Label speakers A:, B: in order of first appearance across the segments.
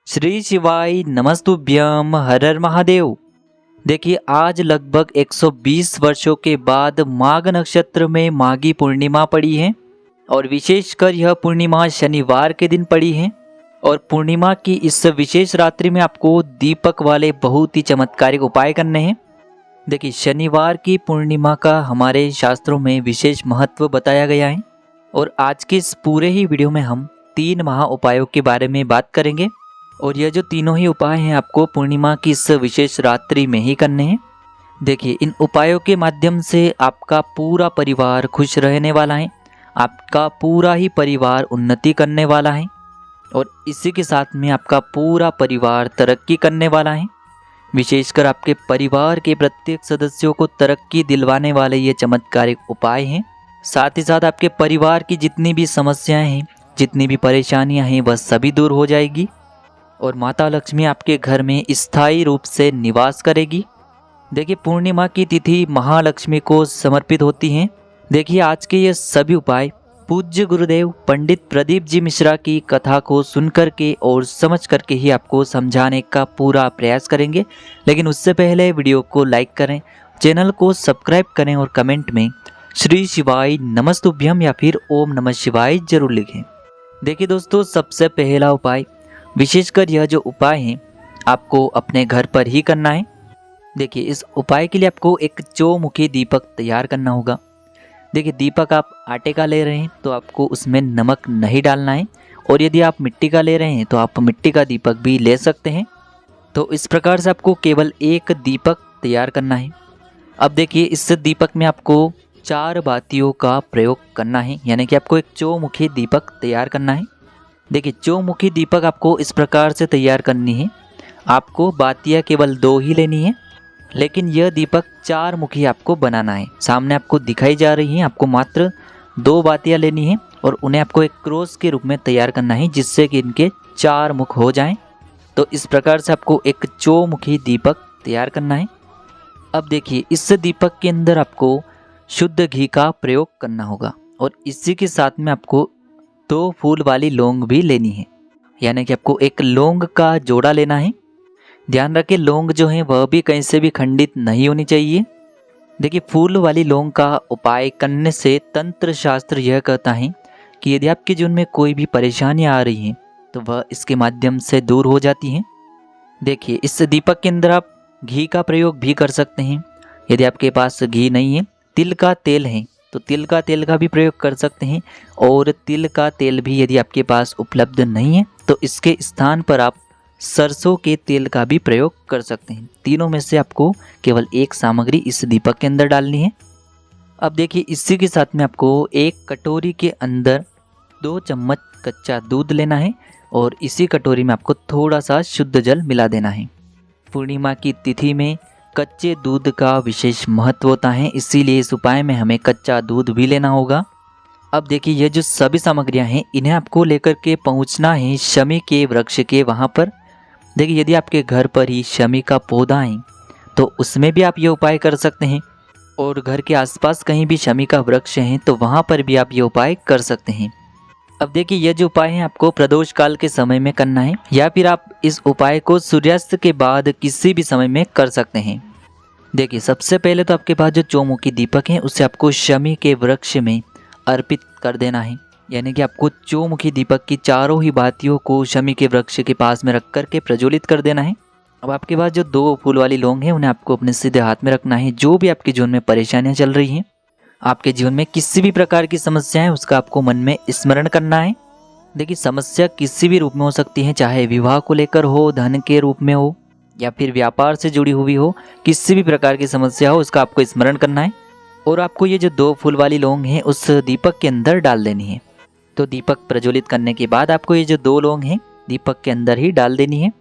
A: श्री शिवाय नमस्तुभ्यम हर हर महादेव। देखिए आज लगभग 120 वर्षों के बाद माघ नक्षत्र में माघी पूर्णिमा पड़ी है और विशेषकर यह पूर्णिमा शनिवार के दिन पड़ी है। और पूर्णिमा की इस विशेष रात्रि में आपको दीपक वाले बहुत ही चमत्कारिक उपाय करने हैं। देखिए शनिवार की पूर्णिमा का हमारे शास्त्रों में विशेष महत्व बताया गया है और आज के इस पूरे ही वीडियो में हम 3 महा उपायों के बारे में बात करेंगे। और यह जो तीनों ही उपाय हैं आपको पूर्णिमा की इस विशेष रात्रि में ही करने हैं। देखिए इन उपायों के माध्यम से आपका पूरा परिवार खुश रहने वाला है, आपका पूरा ही परिवार उन्नति करने वाला है और इसी के साथ में आपका पूरा परिवार तरक्की करने वाला है। विशेषकर आपके परिवार के प्रत्येक सदस्यों को तरक्की दिलवाने वाले ये चमत्कारिक उपाय हैं। साथ ही साथ आपके परिवार की जितनी भी समस्याएं हैं, जितनी भी परेशानियां हैं, वह सभी दूर हो जाएगी और माता लक्ष्मी आपके घर में स्थायी रूप से निवास करेगी। देखिए पूर्णिमा की तिथि महालक्ष्मी को समर्पित होती है। देखिए आज के ये सभी उपाय पूज्य गुरुदेव पंडित प्रदीप जी मिश्रा की कथा को सुनकर के और समझ करके ही आपको समझाने का पूरा प्रयास करेंगे। लेकिन उससे पहले वीडियो को लाइक करें, चैनल को सब्सक्राइब करें और कमेंट में श्री शिवाय नमस्तुभ्यम या फिर ओम नमः शिवाय जरूर लिखें। देखिए दोस्तों सबसे पहला उपाय, विशेषकर यह जो उपाय है आपको अपने घर पर ही करना है। देखिए इस उपाय के लिए आपको एक चौमुखी दीपक तैयार करना होगा। देखिए दीपक आप आटे का ले रहे हैं तो आपको उसमें नमक नहीं डालना है और यदि आप मिट्टी का ले रहे हैं तो आप मिट्टी का दीपक भी ले सकते हैं। तो इस प्रकार से आपको केवल एक दीपक तैयार करना है। अब देखिए इस दीपक में आपको 4 बातियों का प्रयोग करना है, यानी कि आपको एक चौमुखी दीपक तैयार करना है। देखिए चौमुखी दीपक आपको इस प्रकार से तैयार करनी है। आपको बातियाँ केवल 2 ही लेनी है, लेकिन यह दीपक 4 मुखी आपको बनाना है। सामने आपको दिखाई जा रही है, आपको मात्र 2 बातियाँ लेनी है और उन्हें आपको एक क्रॉस के रूप में तैयार करना है, जिससे कि इनके 4 मुख हो जाएं। तो इस प्रकार से आपको एक चौमुखी दीपक तैयार करना है। अब देखिए इस दीपक के अंदर आपको शुद्ध घी का प्रयोग करना होगा और इसी के साथ में आपको 2 फूल वाली लौंग भी लेनी है, यानी कि आपको एक लौंग का जोड़ा लेना है। ध्यान रखें लौंग जो है वह भी कहीं से भी खंडित नहीं होनी चाहिए। देखिए फूल वाली लौंग का उपाय करने से तंत्र शास्त्र यह कहता है कि यदि आपके जीवन में कोई भी परेशानियां आ रही हैं तो वह इसके माध्यम से दूर हो जाती हैं। देखिए इस दीपक के अंदर आप घी का प्रयोग भी कर सकते हैं। यदि आपके पास घी नहीं है, तिल का तेल है तो तिल का तेल का भी प्रयोग कर सकते हैं। और तिल का तेल भी यदि आपके पास उपलब्ध नहीं है तो इसके स्थान पर आप सरसों के तेल का भी प्रयोग कर सकते हैं। तीनों में से आपको केवल एक सामग्री इस दीपक के अंदर डालनी है। अब देखिए इसी के साथ में आपको एक कटोरी के अंदर 2 चम्मच कच्चा दूध लेना है और इसी कटोरी में आपको थोड़ा सा शुद्ध जल मिला देना है। पूर्णिमा की तिथि में कच्चे दूध का विशेष महत्व होता है, इसीलिए इस उपाय में हमें कच्चा दूध भी लेना होगा। अब देखिए ये जो सभी सामग्रियां हैं इन्हें आपको लेकर के पहुंचना है शमी के वृक्ष के वहां पर। देखिए यदि आपके घर पर ही शमी का पौधा है तो उसमें भी आप ये उपाय कर सकते हैं और घर के आसपास कहीं भी शमी का वृक्ष है तो वहां पर भी आप ये उपाय कर सकते हैं। अब देखिए यह जो उपाय है आपको प्रदोष काल के समय में करना है या फिर आप इस उपाय को सूर्यास्त के बाद किसी भी समय में कर सकते हैं। देखिए सबसे पहले तो आपके पास जो चौमुखी दीपक है उसे आपको शमी के वृक्ष में अर्पित कर देना है, यानी कि आपको चौमुखी दीपक की चारों ही बातियों को शमी के वृक्ष के पास में रख करके प्रज्वलित कर देना है। अब आपके पास जो 2 फूल वाली लौंग है उन्हें आपको अपने सीधे हाथ में रखना है। जो भी आपके जीवन में परेशानियां चल रही हैं, आपके जीवन में किसी भी प्रकार की समस्या है उसका आपको मन में स्मरण करना है। देखिए समस्या किसी भी रूप में हो सकती है, चाहे विवाह को लेकर हो, धन के रूप में हो या फिर व्यापार से जुड़ी हुई हो, किसी भी प्रकार की समस्या हो उसका आपको स्मरण करना है। और आपको ये जो 2 फूल वाली लौंग है उस दीपक के अंदर डाल देनी है। तो दीपक प्रज्वलित करने के बाद आपको ये जो 2 लौंग हैं दीपक के अंदर ही डाल देनी है।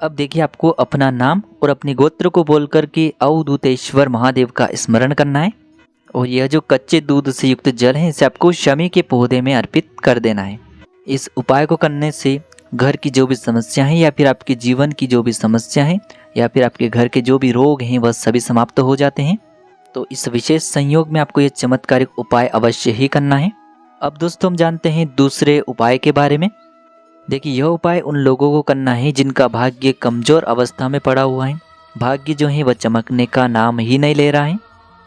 A: अब देखिए आपको अपना नाम और अपने गोत्र को बोलकर के अवधूतेश्वर महादेव का स्मरण करना है और यह जो कच्चे दूध से युक्त जल है इसे आपको शमी के पौधे में अर्पित कर देना है। इस उपाय को करने से घर की जो भी समस्या है या फिर आपके जीवन की जो भी समस्या है या फिर आपके घर के जो भी रोग हैं वह सभी समाप्त हो जाते हैं। तो इस विशेष संयोग में आपको ये चमत्कारिक उपाय अवश्य ही करना है। अब दोस्तों हम जानते हैं दूसरे उपाय के बारे में। देखिए यह उपाय उन लोगों को करना है जिनका भाग्य कमज़ोर अवस्था में पड़ा हुआ है, भाग्य जो है वह चमकने का नाम ही नहीं ले रहा है,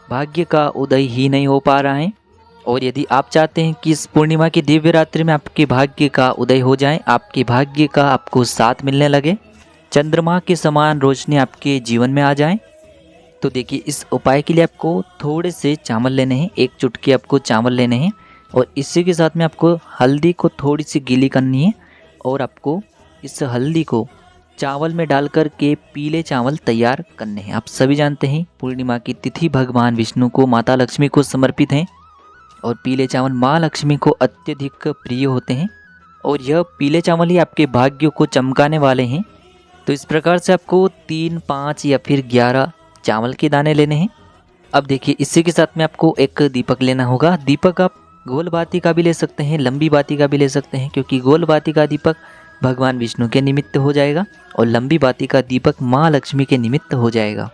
A: भाग्य का उदय ही नहीं हो पा रहा है। और यदि आप चाहते हैं कि इस पूर्णिमा की दिव्य रात्रि में आपके भाग्य का उदय हो जाए, आपके भाग्य का आपको साथ मिलने लगे, चंद्रमा के समान रोशनी आपके जीवन में आ जाए, तो देखिए इस उपाय के लिए आपको थोड़े से चावल लेने हैं, 1 चुटकी आपको चावल लेने हैं और इसी के साथ में आपको हल्दी को थोड़ी सी गीली करनी है और आपको इस हल्दी को चावल में डालकर के पीले चावल तैयार करने हैं। आप सभी जानते हैं पूर्णिमा की तिथि भगवान विष्णु को, माता लक्ष्मी को समर्पित हैं और पीले चावल माँ लक्ष्मी को अत्यधिक प्रिय होते हैं और यह पीले चावल ही आपके भाग्य को चमकाने वाले हैं। तो इस प्रकार से आपको 3, 5 या फिर 11 चावल के दाने लेने हैं। अब देखिए इसी के साथ में आपको एक दीपक लेना होगा। दीपक आप गोल बाती का भी ले सकते हैं, लंबी बाती का भी ले सकते हैं, क्योंकि गोल बाती का दीपक भगवान विष्णु के निमित्त हो जाएगा और लंबी बाती का दीपक माँ लक्ष्मी के निमित्त हो जाएगा।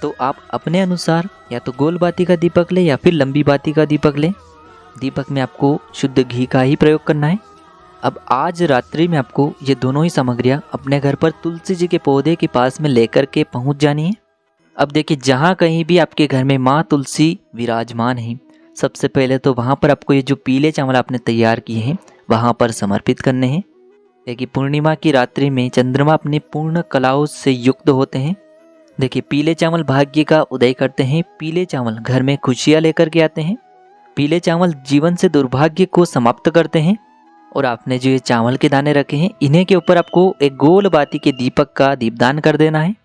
A: तो आप अपने अनुसार या तो गोल बाती का दीपक ले या फिर लंबी बाती का दीपक ले। दीपक में आपको शुद्ध घी का ही प्रयोग करना है। अब आज रात्रि में आपको ये दोनों ही सामग्रियाँ अपने घर पर तुलसी जी के पौधे के पास में लेकर के पहुँच जानी है। अब देखिए जहाँ कहीं भी आपके घर में माँ तुलसी विराजमान है, सबसे पहले तो वहाँ पर आपको ये जो पीले चावल आपने तैयार किए हैं वहाँ पर समर्पित करने हैं। देखिए पूर्णिमा की रात्रि में चंद्रमा अपनी पूर्ण कलाओं से युक्त होते हैं। देखिए पीले चावल भाग्य का उदय करते हैं, पीले चावल घर में खुशियाँ लेकर के आते हैं, पीले चावल जीवन से दुर्भाग्य को समाप्त करते हैं। और आपने जो ये चावल के दाने रखे हैं इन्हीं के ऊपर आपको एक गोल बाती के दीपक का दीपदान कर देना है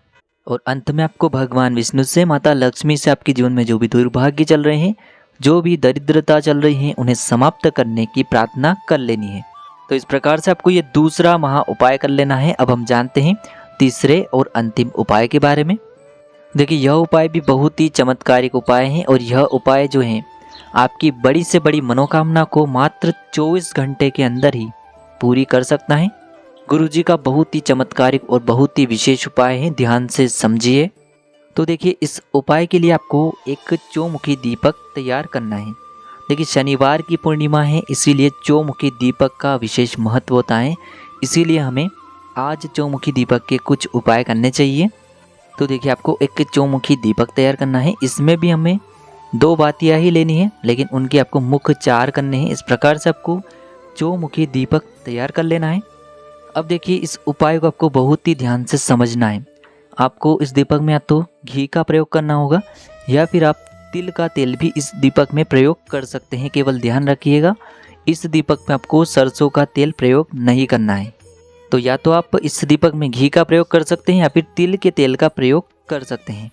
A: और अंत में आपको भगवान विष्णु से, माता लक्ष्मी से आपके जीवन में जो भी दुर्भाग्य चल रहे हैं, जो भी दरिद्रता चल रही है, उन्हें समाप्त करने की प्रार्थना कर लेनी है। तो इस प्रकार से आपको ये दूसरा महा उपाय कर लेना है। अब हम जानते हैं तीसरे और अंतिम उपाय के बारे में। देखिए यह उपाय भी बहुत ही चमत्कारिक उपाय है और यह उपाय जो है आपकी बड़ी से बड़ी मनोकामना को मात्र 24 घंटे के अंदर ही पूरी कर सकता है। गुरुजी का बहुत ही चमत्कारिक और बहुत ही विशेष उपाय है, ध्यान से समझिए। तो देखिए इस उपाय के लिए आपको एक चौमुखी दीपक तैयार करना है। देखिए शनिवार की पूर्णिमा है, इसीलिए चौमुखी दीपक का विशेष महत्व होता है, इसीलिए हमें आज चौमुखी दीपक के कुछ उपाय करने चाहिए। तो देखिए आपको एक चौमुखी दीपक तैयार करना है। इसमें भी हमें 2 बातियाँ ही लेनी है, लेकिन उनके आपको मुख 4 करने हैं। इस प्रकार से आपको चौमुखी दीपक तैयार कर लेना है। अब देखिए इस उपाय को आपको बहुत ही ध्यान से समझना है। आपको इस दीपक में या तो घी का प्रयोग करना होगा या फिर आप तिल का तेल भी इस दीपक में प्रयोग कर सकते हैं। केवल ध्यान रखिएगा इस दीपक में आपको सरसों का तेल प्रयोग नहीं करना है। तो या तो आप इस दीपक में घी का प्रयोग कर सकते हैं या फिर तिल के तेल का प्रयोग कर सकते हैं।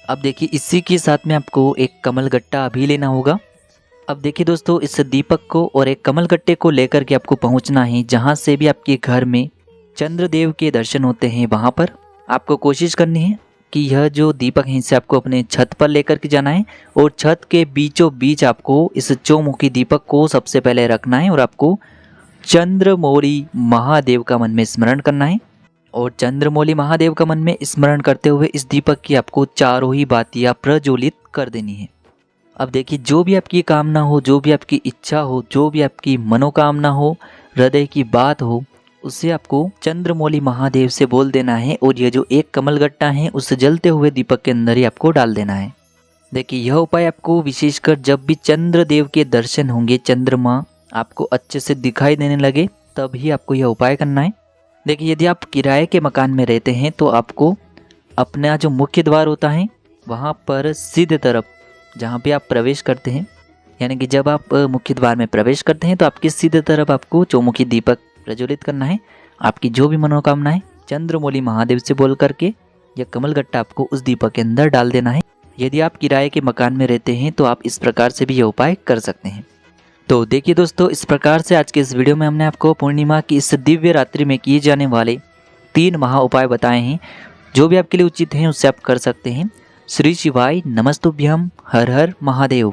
A: अब देखिए इसी के साथ में आपको एक कमलगट्टा भी लेना होगा। अब देखिए दोस्तों इस दीपक को और एक कमलगट्टे को लेकर के आपको पहुंचना है जहां से भी आपके घर में चंद्रदेव के दर्शन होते हैं। वहां पर आपको कोशिश करनी है कि यह जो दीपक है इसे आपको अपने छत पर लेकर के जाना है और छत के बीचों बीच आपको इस चौमुखी दीपक को सबसे पहले रखना है और आपको चंद्रमौली महादेव का मन में स्मरण करना है। और चंद्रमौली महादेव का मन में स्मरण करते हुए इस दीपक की आपको चारों ही बातियाँ प्रज्वलित कर देनी है। अब देखिए जो भी आपकी कामना हो, जो भी आपकी इच्छा हो, जो भी आपकी मनोकामना हो, हृदय की बात हो, उसे आपको चंद्रमौली महादेव से बोल देना है और ये जो एक कमलगट्टा है उस जलते हुए दीपक के अंदर ही आपको डाल देना है। देखिए यह उपाय आपको विशेषकर जब भी चंद्रदेव के दर्शन होंगे, चंद्रमा आपको अच्छे से दिखाई देने लगे, तभी आपको यह उपाय करना है। देखिए यदि आप किराए के मकान में रहते हैं तो आपको अपना जो मुख्य द्वार होता है वहाँ पर सीधे तरफ जहाँ पे आप प्रवेश करते हैं, यानी कि जब आप मुख्य द्वार में प्रवेश करते हैं तो आपकी सीधे तरफ आपको चौमुखी दीपक प्रज्वलित करना है। आपकी जो भी मनोकामना है चंद्रमौली महादेव से बोल करके यह कमलगट्टा आपको उस दीपक के अंदर डाल देना है। यदि आप किराए के मकान में रहते हैं तो आप इस प्रकार से भी यह उपाय कर सकते हैं। तो देखिए दोस्तों इस प्रकार से आज के इस वीडियो में हमने आपको पूर्णिमा की इस दिव्य रात्रि में किए जाने वाले 3 महा उपाय बताए हैं। जो भी आपके लिए उचित हैं उससे आप कर सकते हैं। श्री शिवाय नमस्तुभ्यम। हर हर महादेव।